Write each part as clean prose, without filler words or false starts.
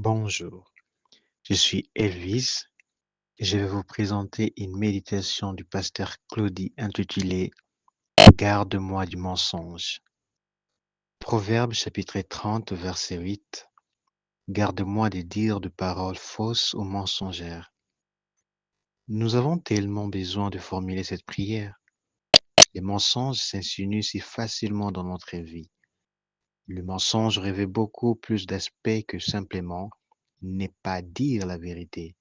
Bonjour, je suis Elvis et je vais vous présenter une méditation du pasteur Claudie intitulée Garde-moi du mensonge. Proverbe chapitre 30 verset 8. Garde-moi des dires de paroles fausses ou mensongères. Nous avons tellement besoin de formuler cette prière. Les mensonges s'insinuent si facilement dans notre vie. Le mensonge revêt beaucoup plus d'aspects que simplement ne pas dire la vérité.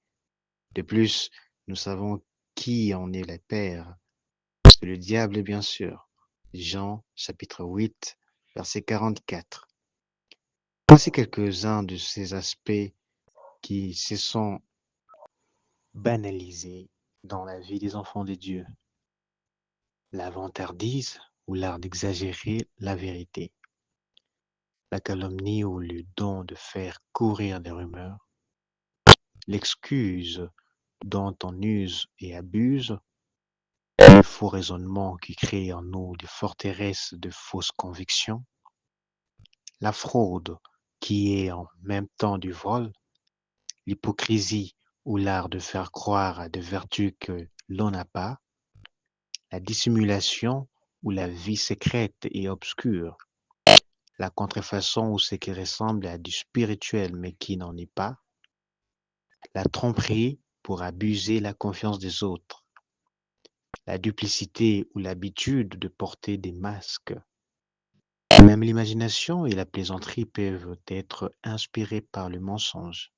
De plus, nous savons qui en est le père. C'est le diable, bien sûr. Jean chapitre 8, verset 44. Voici quelques-uns de ces aspects qui se sont banalisés dans la vie des enfants de Dieu. La vantardise ou l'art d'exagérer la vérité. La calomnie ou le don de faire courir des rumeurs. L'excuse dont on use et abuse. Le faux raisonnement qui crée en nous des forteresses de fausses convictions. La fraude qui est en même temps du vol. L'hypocrisie ou l'art de faire croire à des vertus que l'on n'a pas. La dissimulation ou la vie secrète et obscure. La contrefaçon ou ce qui ressemble à du spirituel mais qui n'en est pas. La tromperie pour abuser la confiance des autres. La duplicité ou l'habitude de porter des masques. Même l'imagination et la plaisanterie peuvent être inspirées par le mensonge.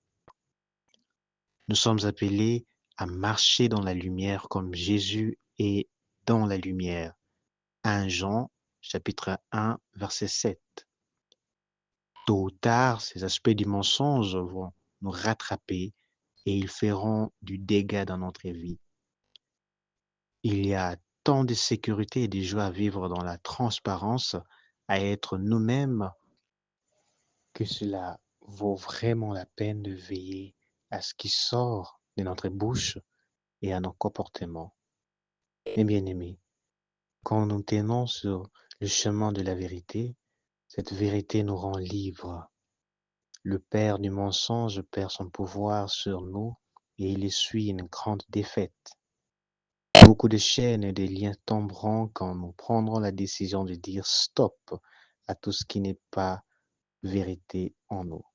Nous sommes appelés à marcher dans la lumière comme Jésus est dans la lumière. 1 Jean chapitre 1 verset 7. Tôt ou tard, ces aspects du mensonge vont nous rattraper et ils feront du dégât dans notre vie. Il y a tant de sécurité et de joie à vivre dans la transparence, à être nous-mêmes, que cela vaut vraiment la peine de veiller à ce qui sort de notre bouche et à nos comportements. Mes bien-aimés, quand nous tenons sur le chemin de la vérité, cette vérité nous rend libres. Le père du mensonge perd son pouvoir sur nous et il essuie une grande défaite. Beaucoup de chaînes et de liens tomberont quand nous prendrons la décision de dire stop à tout ce qui n'est pas vérité en nous.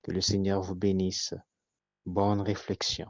Que le Seigneur vous bénisse. Bonne réflexion.